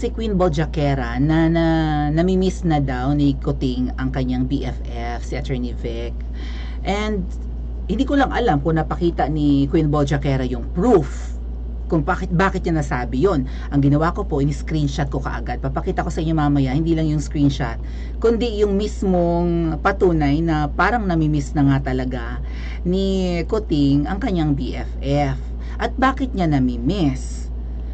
Si Queen Bojaquera nami-miss na daw ni Kuting ang kanyang BFF, si Attorney Vic. And hindi ko lang alam kung napakita ni Queen Bojaquera yung proof kung bakit niya nasabi yon. Ang ginawa ko po, ini-screenshot ko kaagad. Papakita ko sa inyo mamaya, hindi lang yung screenshot, kundi yung mismong patunay na parang nami-miss na nga talaga ni Kuting ang kanyang BFF. At bakit niya nami-miss?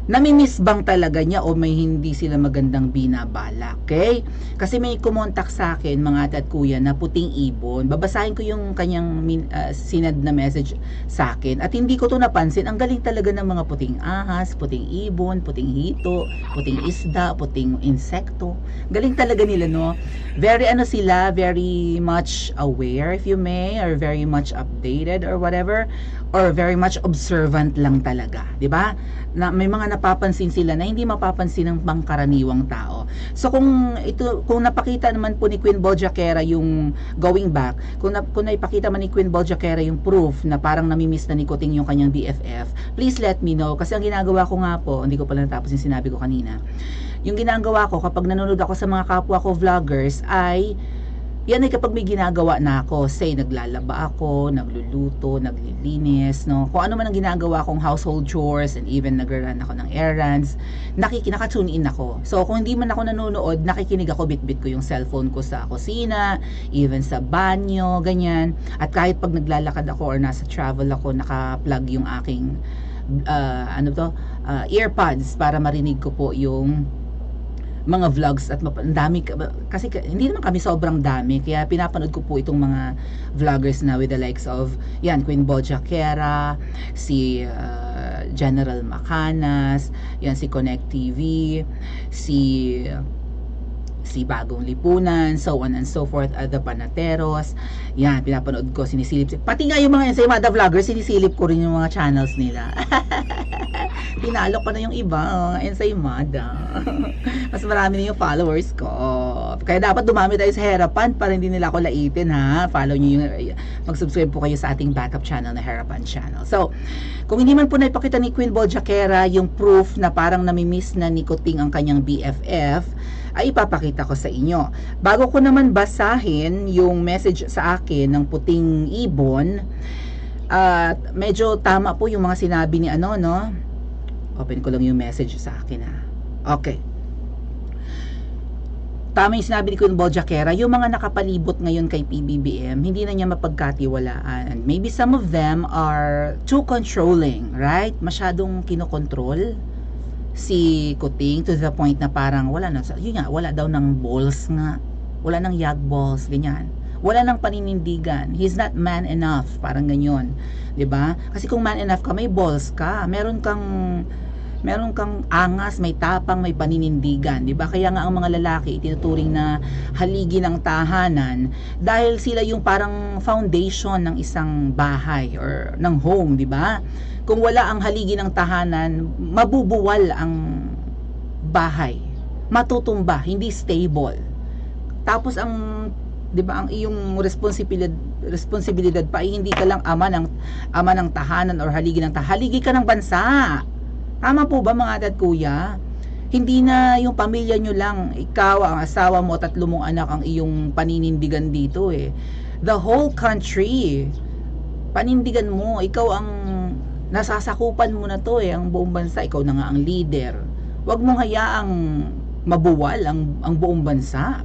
Nami-miss bang talaga niya o may hindi sila magandang binabalak? Okay? Kasi may kumontak sa akin, mga ate at kuya, na puting ibon. Babasahin ko yung kanyang sinad na message sa akin. At hindi ko to napansin. Ang galing talaga ng mga puting ahas, puting ibon, puting hito, puting isda, puting insekto. Galing talaga nila, no? Very sila, very much aware, if you may, or very much updated or whatever, or very much observant lang talaga, 'di ba? Na may mga napapansin sila na hindi mapapansin ng pangkaraniwang tao. So kung napakita naman po ni Queen Bojaquera yung going back, kung naipakita man ni Queen Bojaquera yung proof na parang nami-miss na ni Kuting yung kanyang BFF, please let me know. Kasi ang ginagawa ko nga po, hindi ko pala natapos yung sinabi ko kanina. Yung ginagawa ko kapag nanonood ako sa mga kapwa ko vloggers ay yan ay kapag may ginagawa na ako, say naglalaba ako, nagluluto, naglilinis, no? Kung ano man ang ginagawa kong household chores and even nag-run ako ng errands, nakatune in ako. So kung hindi man ako nanonood, nakikinig ako, bitbit ko yung cellphone ko sa kusina, even sa banyo, ganyan. At kahit pag naglalakad ako or nasa travel ako, naka-plug yung aking earpods para marinig ko po yung mga vlogs at ang dami kasi hindi naman kami sobrang dami kaya pinapanood ko po itong mga vloggers na with the likes of yan Queen Bojaquera, si General Macanas, yan si Connect TV, si Bagong Lipunan, so on and so forth, the Panateros. Yan, pinapanood ko, sinisilip. Pati nga yung mga Ensaymada vloggers, sinisilip ko rin yung mga channels nila. Tinalo ko na yung iba, Ensaymada. Mas marami na yung followers ko. Kaya dapat dumami tayo sa harapan para hindi nila ako laitin, ha? Follow nyo yung, mag-subscribe po kayo sa ating backup channel na Harapan Channel. So, kung hindi man po naipakita ni Queen Bojaquera yung proof na parang nami-miss na ni Kuting ang kanyang BFF, ay ipapakita ko sa inyo. Bago ko naman basahin yung message sa akin ng puting ibon, medyo tama po yung mga sinabi ni no? Open ko lang yung message sa akin, ha. Okay. Tama yung sinabi ni Queen Bojaquera, yung mga nakapalibot ngayon kay PBBM, hindi na niya mapagkatiwalaan. And maybe some of them are too controlling, right? Masyadong kinokontrol si Kuting to the point na parang wala na, yun nga, wala daw ng balls nga, wala ng yag balls, ganyan, wala ng paninindigan, he's not man enough, parang ganyan, 'di ba? Kasi kung man enough ka, may balls ka, meron kang angas, may tapang, may paninindigan, 'di ba? Kaya nga ang mga lalaki itinuturing na haligi ng tahanan dahil sila yung parang foundation ng isang bahay or ng home, 'di ba? Kung wala ang haligi ng tahanan, mabubuwal ang bahay, matutumba, hindi stable. Tapos ang 'di ba, ang iyong responsibilidad pa ay hindi ka lang ama ng tahanan or haligi ng tahanan, haligi ka ng bansa. Tama po ba mga ate at kuya? Hindi na yung pamilya nyo lang, ikaw, ang asawa mo, 3 mong anak ang iyong paninindigan dito eh. The whole country, panindigan mo, ikaw ang nasasakupan mo na to eh, ang buong bansa, ikaw na nga ang leader. Huwag mong hayaang mabuwal ang buong bansa.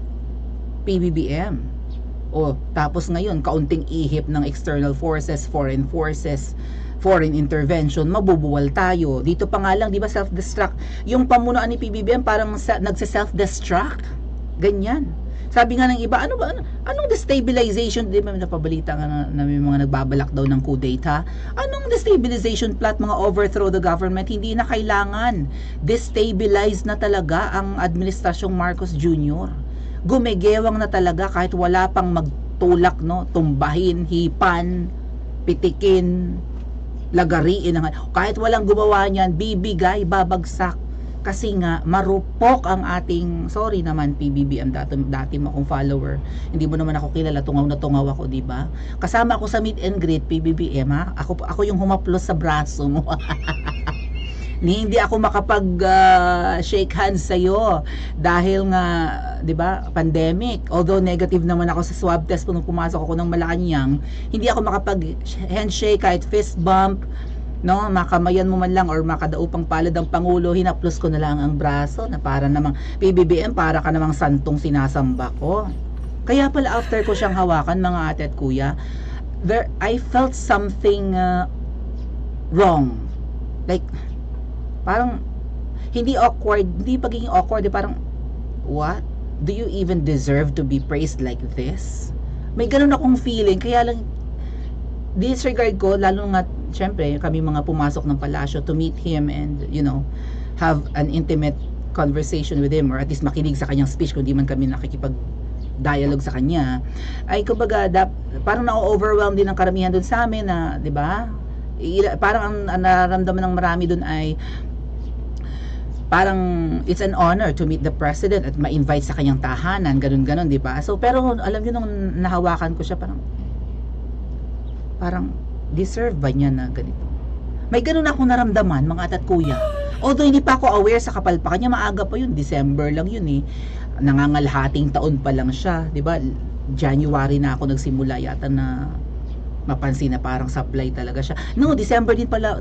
PBBM. O tapos ngayon, kaunting ihip ng external forces, foreign intervention, mabubuwal tayo. Dito pa nga lang, di ba, self-destruct. Yung pamunuan ni PBBM parang nagse-self-destruct. Ganyan. Sabi nga ng iba, anong destabilization? Di ba napabalita nga na may mga nagbabalak daw ng coup d'etat? Anong destabilization plot, mga overthrow the government? Hindi na kailangan. Destabilize na talaga ang administrasyong Marcos Jr. Gumegewang na talaga kahit wala pang magtulak, no? Tumbahin, hipan, pitikin, lagariin. Kahit walang gumawa niyan, bibigay, babagsak. Kasi nga marupok ang ating, sorry naman PBBM, dati mo akong follower, hindi mo naman ako kilala, tungaw na tungaw ako, di ba? Kasama ako sa meet and greet PBBM, ha? Ako yung humaplos sa braso mo. Hindi ako makapag shake hands sa'yo dahil nga, 'di ba, pandemic. Although negative naman ako sa swab test nung pumasok ako ng Malacanang, hindi ako makapag handshake kahit fist bump, no, makamayan mo man lang or makadaupang palad ang Pangulo, hinaplos ko na lang ang braso na para namang PBBM, para ka namang santong sinasamba ko. Kaya pala after ko siyang hawakan, mga ate at kuya, I felt something wrong. Like, parang hindi awkward, hindi pagiging awkward, parang, what? Do you even deserve to be praised like this? May ganun akong feeling, kaya lang disregard ko, lalo nga syempre kami mga pumasok ng palasyo to meet him and have an intimate conversation with him, or at least makinig sa kanyang speech kung di man kami nakikipag dialogue sa kanya, ay kumbaga parang na-overwhelm din ang karamihan doon sa amin na, 'di ba? Parang ang nararamdaman ng marami doon ay parang it's an honor to meet the president at ma-invite sa kanyang tahanan, ganun-ganon, 'di ba? So pero alam niyo, nung nahawakan ko siya, parang deserve ba niya na ganito? May ganun akong naramdaman, mga ate at kuya. Although hindi pa ako aware sa kapalpakan niya, maaga pa yun, December lang yun eh. Nangangalhating taon pa lang siya, 'di ba? January na ako nagsimula yata na mapansin na parang supply talaga siya. No, December din pala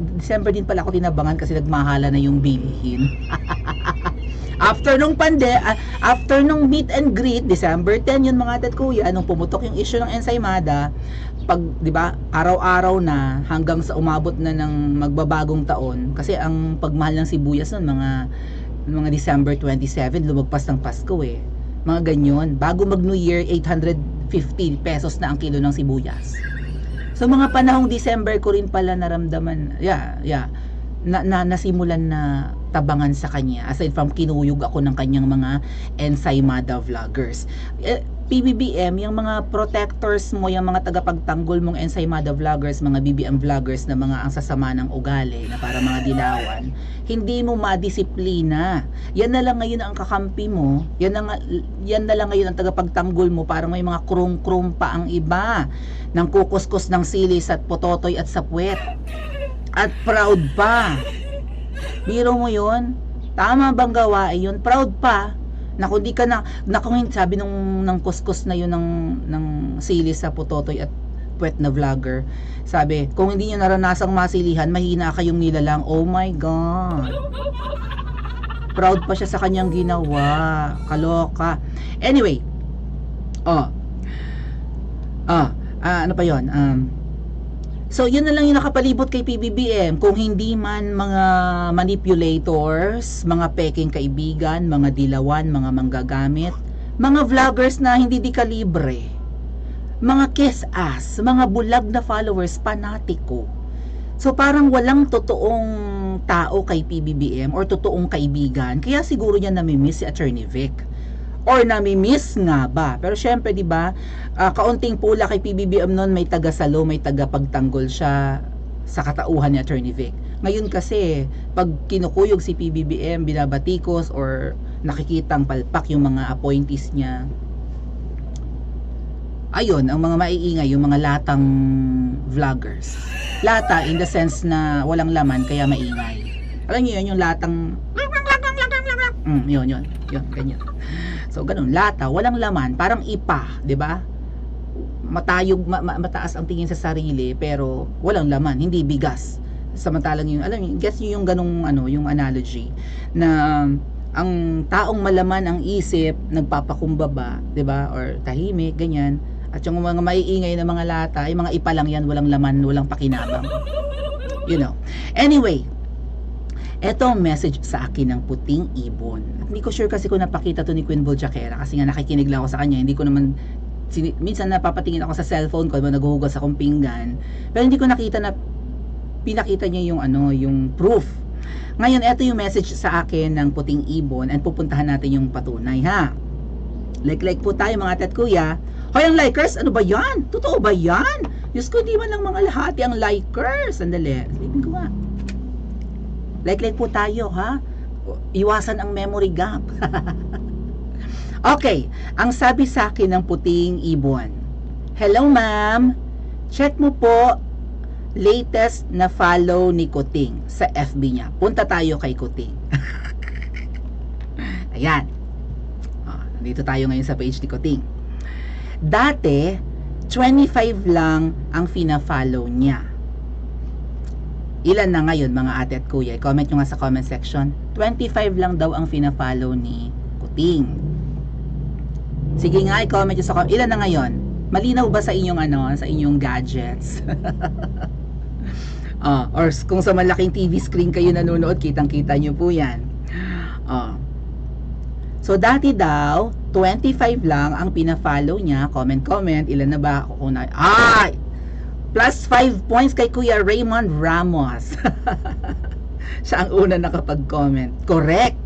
ako tinabangan kasi nagmahala na yung bilihin. After nung meet and greet, December 10 yun, mga ate at kuya, nung pumutok yung issue ng ensaymada, pag, 'di ba, araw-araw na hanggang sa umabot na ng magbabagong taon, kasi ang pagmahal ng sibuyas noon mga December 27, lumagpas ng Pasko eh. Mga ganyan. Bago mag New Year, 850 pesos na ang kilo ng sibuyas. So mga panahong December ko rin pala naramdaman, nasimulan na tabangan sa kanya, aside from kinuyog ako ng kanyang mga ensaymada vloggers. PBBM, yung mga protectors mo, yung mga tagapagtanggol mong ensaymada vloggers, mga BBM vloggers na mga ang sasama ng ugali, na para mga dilawan, hindi mo madisiplina. Yan na lang ngayon ang kakampi mo, yan na lang ngayon ang tagapagtanggol mo, para may mga krung-krung pa ang iba, ng kukuskus ng silis at pototoy at sapwet. At proud pa. Biro mo yun? Tama bang gawain yun? Proud pa na kung di ka kung sabi ng kuskus na yun ng sili sa pototoy at puwet na vlogger, sabi, kung hindi nyo naranasang masilihan, mahina kayong nilalang. Oh my God. Proud pa siya sa kanyang ginawa. Kaloka. Anyway, ano pa yun? So, yun na lang yung nakapalibot kay PBBM. Kung hindi man mga manipulators, mga peking kaibigan, mga dilawan, mga manggagamit, mga vloggers na hindi di kalibre, mga kiss-ass, mga bulag na followers, panatiko. So, parang walang totoong tao kay PBBM or totoong kaibigan. Kaya siguro niya namimiss si Attorney Vic. Or namimiss nga ba? Pero syempre, di ba, kaunting pula kay PBBM noon, may taga-salo, may taga-pagtanggol siya sa katauhan ni Attorney Vic. Ngayon kasi, pag kinukuyog si PBBM, binabatikos or nakikitang palpak yung mga appointees niya, ayun, ang mga maiingay, yung mga latang vloggers. Lata in the sense na walang laman, kaya maingay. Alam niyo yun, yung latang yun, ganyan. So, ganun, lata, walang laman, parang ipa, 'di ba? Matayog, mataas ang tingin sa sarili, pero walang laman, hindi bigas. Samantalang yung, alam niyo, guess niyo yung ganung yung analogy na ang taong malaman ang isip, nagpapakumbaba, 'di ba? Or tahimik, ganyan. At yung mga maiingay na mga lata, ay mga ipa lang yan, walang laman, walang pakinabang. Anyway, eto ang message sa akin ng puting ibon. At hindi ko sure kasi kung napakita to ni Queen Bojaquera, kasi nga nakikinig lang ako sa kanya. Hindi ko naman, minsan napapatingin ako sa cellphone ko, naghuhugas akong pinggan, pero hindi ko nakita na pinakita niya yung proof. Ngayon, eto yung message sa akin ng puting ibon, and pupuntahan natin yung patunay, ha? Like po tayo, mga ate at kuya. Hoy, ang likers, ano ba yan? Totoo ba yan? Diyos ko, di man lang mga lahati ang likers. Sandali, silipin ko nga. Like po tayo, ha? Iwasan ang memory gap. Okay, ang sabi sa akin ng puting ibon, hello ma'am, check mo po latest na follow ni Kuting sa FB niya. Punta tayo kay Kuting. Ayan. Nandito tayo ngayon sa page ni Kuting. Dati, 25 lang ang fina-follow niya. Ilan na ngayon mga ate at kuya? Comment nyo nga sa comment section. 25 lang daw ang fina-follow ni Kuting. Sige nga, i-comment nyo sa comment. Ilan na ngayon? Malinaw ba sa inyong sa inyong gadgets? Or kung sa malaking TV screen kayo nanonood, kitang-kita nyo po yan. So, dati daw, 25 lang ang pina-follow niya. Comment, ilan na ba? Ay! Plus 5 points kay Kuya Raymond Ramos. Siya ang una nakapag-comment. Correct.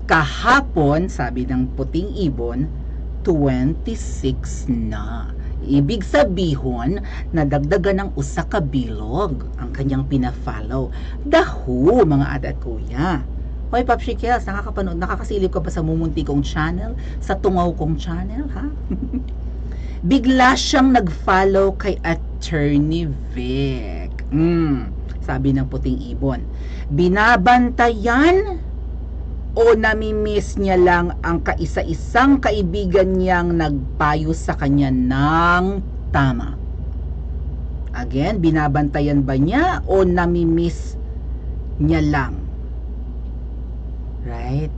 Kahapon, sabi ng Puting Ibon, 26 na. Ibig sabihin, nadagdagan ng usa ka bilog ang kanyang pina-follow. Dahu, mga ate at kuya. Hoy, Pop Shikels, nakakasilip ka pa sa mumunti kong channel? Sa tungaw kong channel, ha? Bigla siyang nag-follow kay Attorney Vic. Sabi ng Puting Ibon. Binabantayan o namimiss niya lang ang kaisa-isang kaibigan niyang nagpayo sa kanya ng tama? Again, binabantayan ba niya o namimiss niya lang? Right?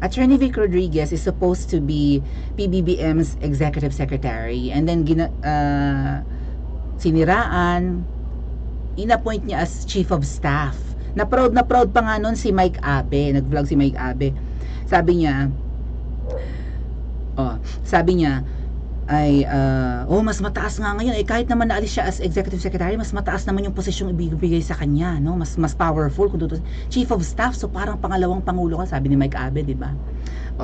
Attorney Vic Rodriguez is supposed to be PBBM's executive secretary, and then siniraan, inappoint niya as chief of staff. Na proud pa nga nun si Mike Abe. Nag-vlog si Mike Abe. Sabi niya ay mas mataas nga ngayon kahit naman naalis siya as executive secretary, mas mataas naman yung posisyong ibibigay sa kanya, no? Mas powerful kung chief of staff, so parang pangalawang pangulo ka, sabi ni Mike Abe, di ba?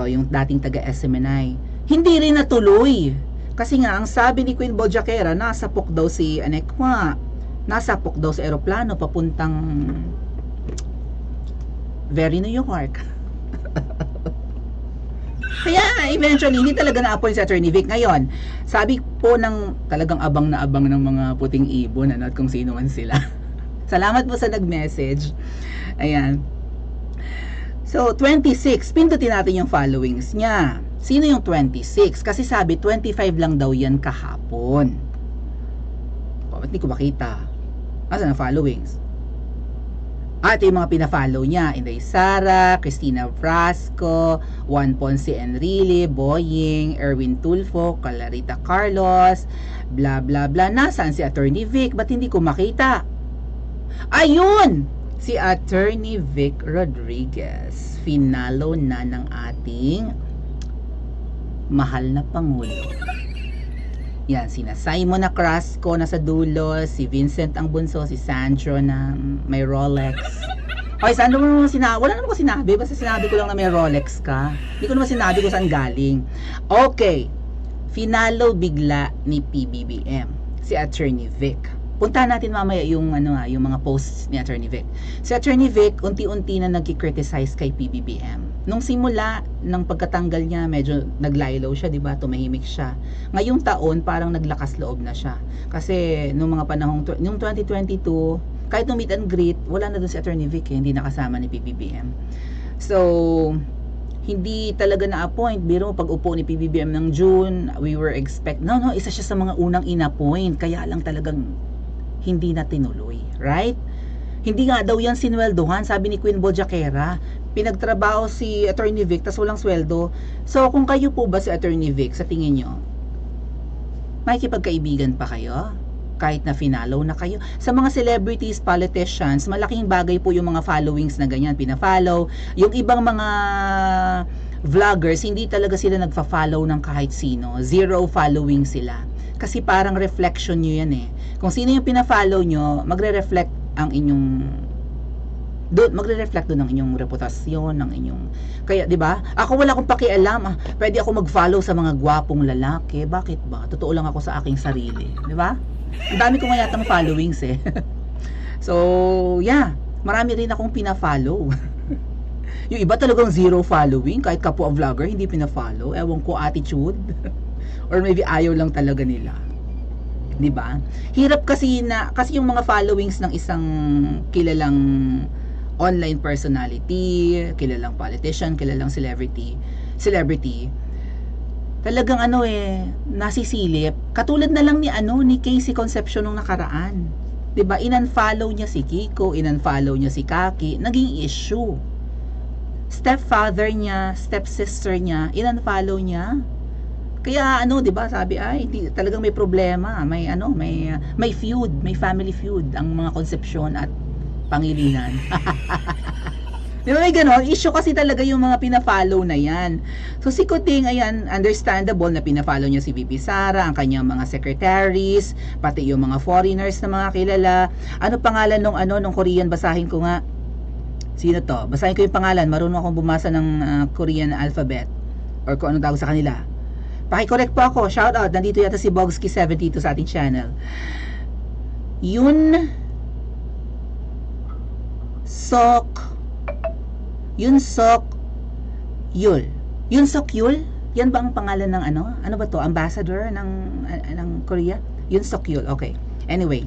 Yung dating taga SMNI. Hindi rin natuloy kasi nga ang sabi ni Queen Bojaquera, nasapok daw si Anekwa, nasapok daw sa eroplano papuntang Very New York. Kaya eventually, hindi talaga na-appoint si Attorney Vic. Ngayon, sabi po ng talagang abang na abang ng mga Puting Ibon, at kung sino man sila. Salamat po sa nag-message. Ayan. So, 26. Pindutin natin yung followings niya. Sino yung 26? Kasi sabi, 25 lang daw yan kahapon. Ba't hindi ko makita? Asan ang followings? Ito yung mga pina-follow niya. Inday Sara, Cristina Frasco, Juan Ponce Enrile, Boying, Erwin Tulfo, Clarita Carlos, bla bla bla. Nasaan si Attorney Vic? Ba't hindi ko makita? Ayun! Si Attorney Vic Rodriguez. Finalo na ng ating mahal na Pangulo. Yan, sina Simon na Crasco na sa dulo, si Vincent ang bunso, si Sandro na may Rolex. Okay, saan naman sinabi? Wala naman ko sinabi, basta sinabi ko lang na may Rolex ka. Hindi ko naman sinabi kung saan galing. Okay, finalo bigla ni PBBM, si Attorney Vic. Puntahan natin mamaya yung yung mga posts ni Attorney Vic. Si Attorney Vic unti-unti na nagki-criticize kay PBBM. Nung simula ng pagkatanggal niya, medyo naglaylaw siya, 'di ba? Tumahimik siya. Ngayong taon parang naglakas loob na siya. Kasi nung mga panahong nung 2022, kahit nung meet and greet, wala na doon si Attorney Vic, hindi nakasama ni PBBM. So, hindi talaga na-appoint. Biro pag upo ni PBBM ng June, we were isa siya sa mga unang in-appoint. Kaya lang talagang hindi na tinuloy, right? Hindi nga daw yan sinweldohan, sabi ni Queen Bojaquera. Pinagtrabaho si Attorney Vic, tas walang sweldo. So, kung kayo po ba si Attorney Vic, sa tingin nyo, makikipagkaibigan pa kayo? Kahit na finalo na kayo? Sa mga celebrities, politicians, malaking bagay po yung mga followings na ganyan, pina-follow. Yung ibang mga vloggers, hindi talaga sila nagfa-follow ng kahit sino. Zero following sila. Kasi parang reflection nyo yan eh. Kung sino yung pina-follow nyo, magre-reflect ang inyong magre-reflect doon ang inyong reputasyon, ng inyong kaya 'di ba? Ako wala akong pakialam, pwede ako mag-follow sa mga gwapong lalaki. Bakit ba? Totoo lang ako sa aking sarili, 'di ba? Ang dami ko nga yatang followings eh. So, yeah, marami rin akong pina-follow. Yung iba talagang zero following, kahit kapwa vlogger hindi pina-follow. Ewan ko, attitude. Or maybe ayaw lang talaga nila. 'Di ba? Hirap kasi yung mga followings ng isang kilalang online personality, kilalang politician, kilalang celebrity, talagang nasisilip. Katulad na lang ni Casey Concepcion nung nakaraan. 'Di ba? Inunfollow niya si Kiko, inunfollow niya si Kaki, naging issue. Stepfather niya, stepsister niya, inunfollow niya. Kaya 'di ba, sabi talagang may problema, may feud, may family feud ang mga Concepcion at Pangilinan. Di ba may ganon? Issue kasi talaga yung mga pina-follow na yan. So si Kuting, ayan, understandable na pina-follow niya si VP Sara, ang kanyang mga secretaries, pati yung mga foreigners na mga kilala. Ano pangalan nung Korean? Basahin ko nga. Sino to? Basahin ko yung pangalan. Marunong akong bumasa ng Korean alphabet or kung ano tawag sa kanila. Paki-correct po ako. Shout out. Nandito yata si Bogsky72 sa ating channel. Yun Sok Yul. Yun Sok Yul? Yan ba ang pangalan ng Ano ba to? Ambassador ng Korea? Yun Sok Yul. Okay. Anyway,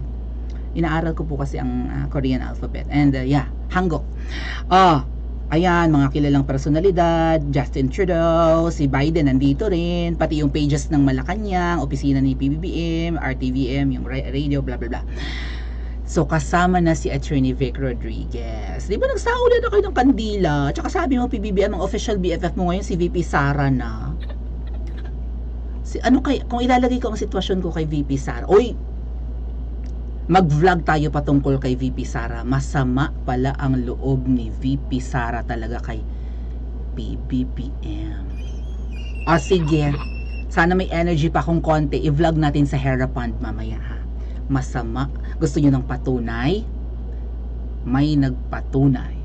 inaaral ko po kasi ang Korean alphabet. And Hanguk. Ayan, mga kilalang personalidad, Justin Trudeau, si Biden nandito rin, pati yung pages ng Malacanang, opisina ni PBBM, RTVM, yung radio, blah blah blah. So kasama na si Attorney Vic Rodriguez. Di ba nagsaulan na kayo ng kandila? Tsaka sabi mo PBBM, ang official BFF mo ngayon si VP Sara na. Kung ilalagay ko ang sitwasyon ko kay VP Sara, mag-vlog tayo patungkol kay VP Sara. Masama pala ang loob ni VP Sara talaga kay PBBM. Sige, sana may energy pa kung konti, i-vlog natin sa Herapand mamaya ha. Masama. Gusto nyo ng patunay? May nagpatunay.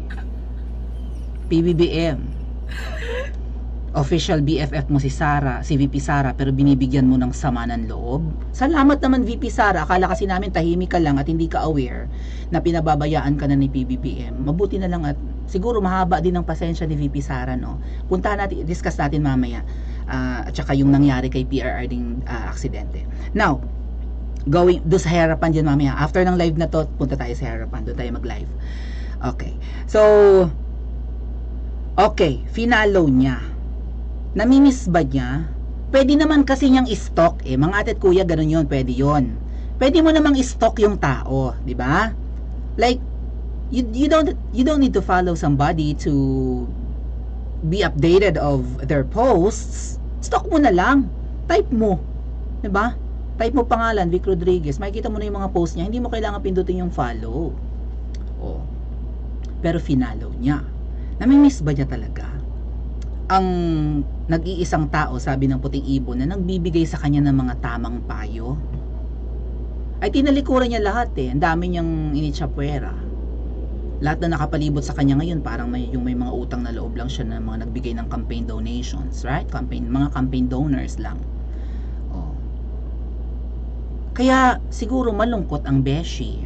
PBBM, official BFF mo si VP Sara, pero binibigyan mo ng sama ng loob. Salamat naman VP Sara. Akala kasi namin tahimik ka lang at hindi ka aware na pinababayaan ka na ni PBBM. Mabuti na lang at siguro mahaba din ang pasensya ni VP Sara, no? Puntahan natin, discuss natin mamaya. At saka yung nangyari kay PRR ding aksidente. Now, do sa Harapan dyan mamaya. After ng live na to, punta tayo sa Harapan. Doon tayo mag-live. Okay. So, finalo niya. Namimiss ba niya? Pwede naman kasi niyang i-stalk mga ate at kuya, ganun yun, pwede yun. Pwede mo namang i-stalk yung tao, di ba? Like, you don't need to follow somebody to be updated of their posts. Stalk mo na lang. Type mo, di ba? Type mo pangalan, Vic Rodriguez. Makikita mo na yung mga post niya. Hindi mo kailangan pindutin yung follow. Pero finalo niya. Namimiss ba niya talaga? Ang nag-iisang tao, sabi ng puting ibon, na nagbibigay sa kanya ng mga tamang payo, ay tinalikuran niya lahat Ang dami niyang initsapwera. Lahat na nakapalibot sa kanya ngayon, parang may mga utang na loob lang siya na mga nagbigay ng campaign donations, right? Mga campaign donors lang. Kaya siguro malungkot ang Beshi.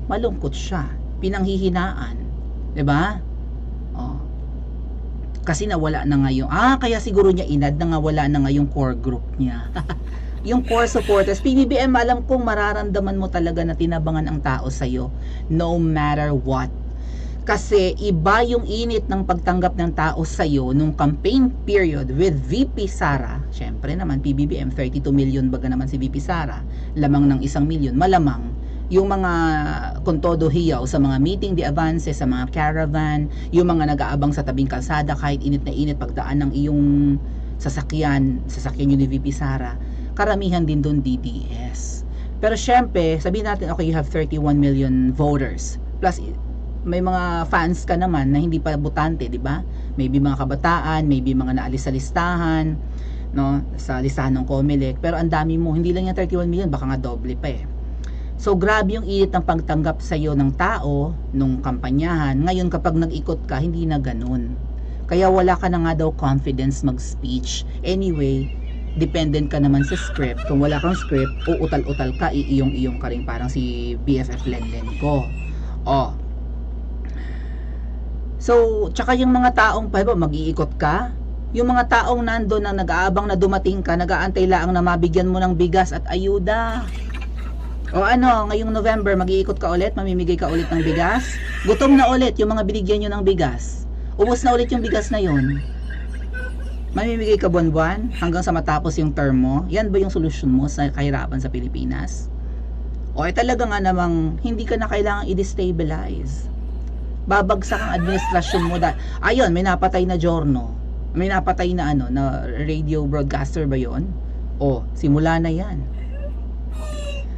Malungkot siya. Pinanghihinaan. 'Di ba? Kasi nawala na ngayon. Kaya siguro niya inad na wala na ngayong core group niya. Yung core supporters. PBBM, alam kong mararamdaman mo talaga na tinabangan ang tao sa'yo. No matter what. Kasi iba yung init ng pagtanggap ng tao sa'yo nung campaign period with VP Sara. Siyempre naman, PBBM, 32 million baga naman si VP Sara. Lamang ng 1 million. Malamang yung mga kontodo hiyaw sa mga meeting de avance, sa mga caravan, yung mga nag-aabang sa tabing kalsada kahit init na init pagdaan ng iyong sasakyan yun ni VP Sara, karamihan din doon DDS. Pero syempre, sabihin natin, okay, you have 31 million voters plus may mga fans ka naman na hindi pa botante, di ba? Maybe mga kabataan, maybe mga naalis sa listahan, no, sa listahan ng COMELEC, pero ang dami mo, hindi lang yung 31 million, baka nga doble pa So grabe yung init ng pagtanggap sa iyo ng tao nung kampanyahan. Ngayon kapag nag-ikot ka, hindi na ganun. Kaya wala ka na nga daw confidence mag-speech. Anyway, dependent ka naman sa script. Kung wala kang script, uutal-utal ka, iiyong-iyong ka rin, parang si BFF Lenlen ko. So, tsaka yung mga taong mag-iikot ka, yung mga taong nandoon na nag-aabang na dumating ka, nag-aantay laang na mabigyan mo ng bigas at ayuda. O ano, ngayong November, mag-iikot ka ulit, mamimigay ka ulit ng bigas. Gutom na ulit yung mga binigyan nyo ng bigas. Ubos na ulit yung bigas na yun. Mamimigay ka buwan-buwan hanggang sa matapos yung term mo. Yan ba yung solusyon mo sa kahirapan sa Pilipinas? O talaga nga namang hindi ka na kailangang i-destabilize. Babagsak ang administrasyon mo. Ayun, may napatay na Giorno. May napatay na na radio broadcaster ba yon? O, simula na yan.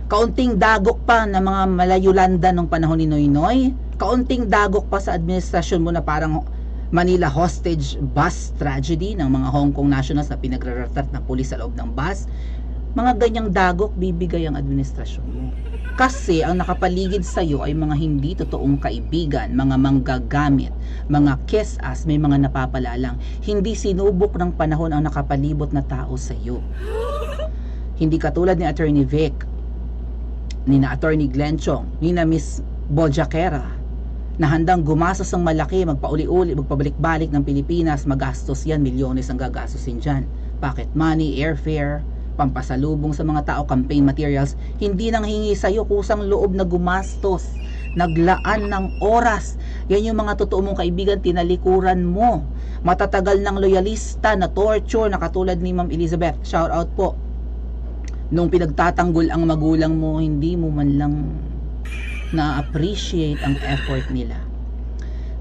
Kaunting dagok pa ng mga Malayulanda nung panahon ni Noynoy. Kaunting dagok pa sa administrasyon mo na parang Manila hostage bus tragedy ng mga Hong Kong nationals na pinagraratat ng pulis sa loob ng bus. Mga ganyang dagok bibigay ang administrasyon mo. Kasi ang nakapaligid sa iyo ay mga hindi totoong kaibigan, mga manggagamit, mga kiss-ass, may mga napapalalang. Hindi sinubok ng panahon ang nakapalibot na tao sa iyo. Hindi katulad ni Attorney Vic, ni na Attorney Glenn Chong, ni na Miss Bojaquera, na handang gumastos ng malaki, magpauli-uli, magpabalik-balik ng Pilipinas, magastos yan, milyones ang gagastusin dyan. Pocket money, airfare, pampasalubong sa mga tao, campaign materials, hindi nang hingi sa'yo, kusang loob na gumastos, naglaan ng oras. Yan yung mga totoo mong kaibigan, tinalikuran mo. Matatagal ng loyalista na torture, na katulad ni Ma'am Elizabeth, shout out po. Nung pinagtatanggol ang magulang mo, hindi mo man lang na-appreciate ang effort nila.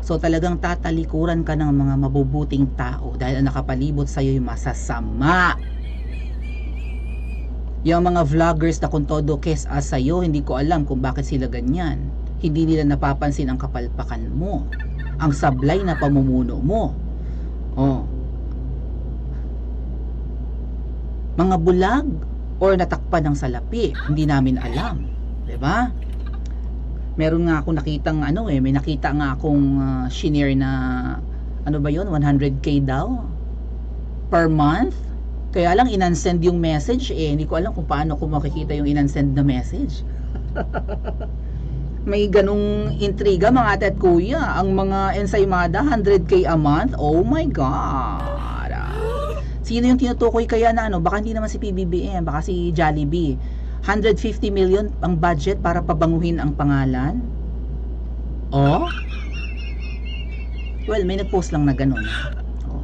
So talagang tatalikuran ka ng mga mabubuting tao dahil ang nakapalibot sa iyo yung masasama. Yung mga vloggers na kung todo kiss-ass sa iyo, hindi ko alam kung bakit sila ganyan. Hindi nila napapansin ang kapalpakan mo, ang sablay na pamumuno mo. Oh. Mga bulag or natakpan ng salapi, hindi namin alam, 'di ba? Meron nga ako nakitang may nakita nga akong shinare na ba yun, 100k daw per month. Kaya lang inansend yung message hindi ko alam kung paano ko makikita yung inansend na message. May ganung intriga mga ate at kuya, ang mga ensaymada 100k a month. Oh my god. Sino yung tinutukoy kaya na baka hindi naman si PBBM, baka si Jollibee. 150 million ang budget para pabanguhin ang pangalan. Oh? Well, may nagpost lang na ganun. Oh.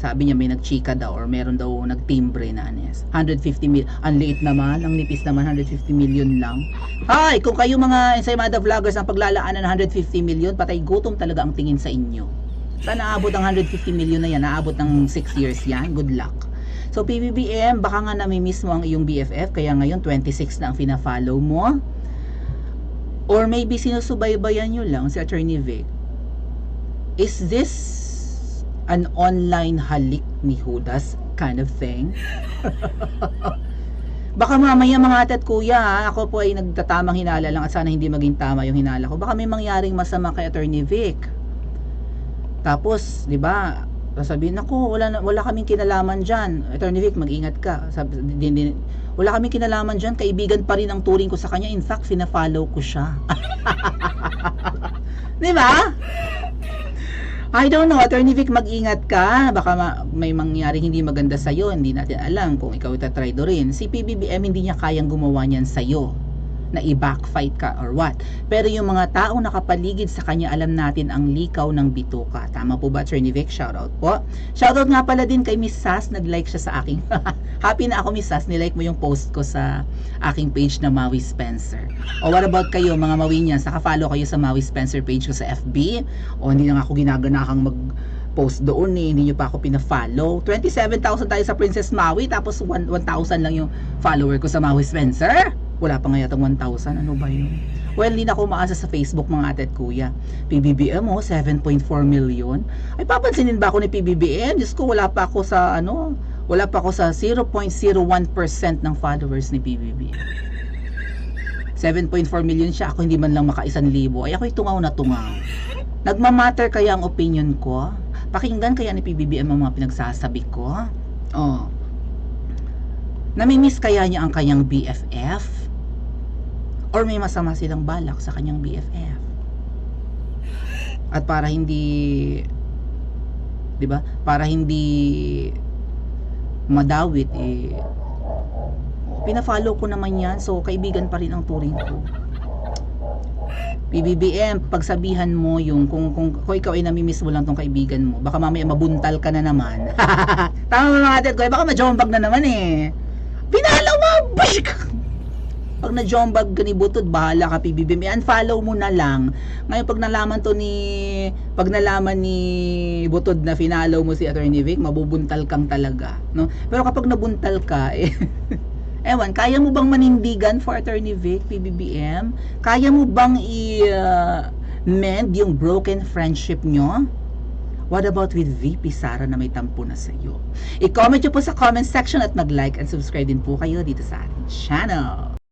Sabi niya may nagchika daw or meron daw nagtimbre na 150 million. Ang liit naman, ang nipis naman, 150 million lang. Ay, kung kayo mga ensaymada vloggers ang paglalaanan ng 150 million, patay gutom talaga ang tingin sa inyo. Sana aabot ang 150 million na yan, naabot ng 6 years yan. Good luck. So PBBM, baka nga nami-miss mo ang iyong BFF, kaya ngayon 26 na ang fina-follow mo. Or maybe sinusubaybayan nyo lang si Attorney Vic. Is this an online halik ni Judas kind of thing? Baka mamaya mga ate at kuya, ako po ay nagtatamang hinala lang at sana hindi maging tama yung hinala ko. Baka may mangyaring masama kay Attorney Vic. Tapos, di ba, sabihin ako, wala kaming kinalaman dyan. Attorney Vic, mag-ingat ka. Wala kaming kinalaman dyan. Kaibigan pa rin ang turing ko sa kanya. In fact, fina-follow ko siya. Di ba? I don't know. Attorney Vic, mag-ingat ka. Baka may mangyaring hindi maganda sa'yo. Hindi natin alam kung ikaw itatry do rin. Si PBBM, hindi niya kayang gumawa niyan sa'yo, na i-backfight ka or what. Pero yung mga taong nakapaligid sa kanya, alam natin ang likaw ng bituka. Tama po ba, Attorney Vic? Shoutout po. Shoutout nga pala din kay Miss Sas, nag-like siya sa aking happy na ako, Miss Sas, nilike mo yung post ko sa aking page na Maui Spencer. O what about kayo, mga Mawinians? Naka-follow kayo sa Maui Spencer page ko sa FB? O hindi na nga ako ginaganakang mag-post doon hindi nyo pa ako pina-follow. 27,000 tayo sa Princess Maui, tapos 1,000 lang yung follower ko sa Maui Spencer? Wala pa nga yatang 1,000. Ano ba yun? Well, hindi na ako maasa sa Facebook mga ate at kuya. PBBM 7.4 million. Ay, papansinin ba ako ni PBBM? Diyos ko, wala pa ako sa 0.01% ng followers ni PBBM. 7.4 million siya. Ako hindi man lang maka 1,000. Ay, ako'y tungaw na tungaw. Nagmamatter kaya ang opinion ko? Pakinggan kaya ni PBBM ang mga pinagsasabi ko? Oh. Namimiss kaya niya ang kanyang BFF? Or may masama silang balak sa kanyang BFF? At para hindi, 'di ba? Para hindi madawit Pina-follow ko naman yan, so kaibigan pa rin ang turing ko. PBBM, pagsabihan mo yung kung ikaw ay namimiss mo lang tong kaibigan mo, baka mamaya mabuntal ka na naman. Tama ba mga ate ko? Baka ma-jombag na naman eh. Pinalo mo! Bush! Pag na-jombag ka ni Butod, bahala ka PBBM. I-unfollow mo na lang. Ngayon pag nalaman ni Butod na finalo mo si Attorney Vic, mabubuntal kang talaga, no? Pero kapag nabuntal ka, ewan, kaya mo bang manindigan for Attorney Vic, PBBM? Kaya mo bang i-mend yung broken friendship nyo? What about with VP Sara na may tampo na sa iyo? I-comment nyo po sa comment section at mag-like and subscribe din po kayo dito sa ating channel.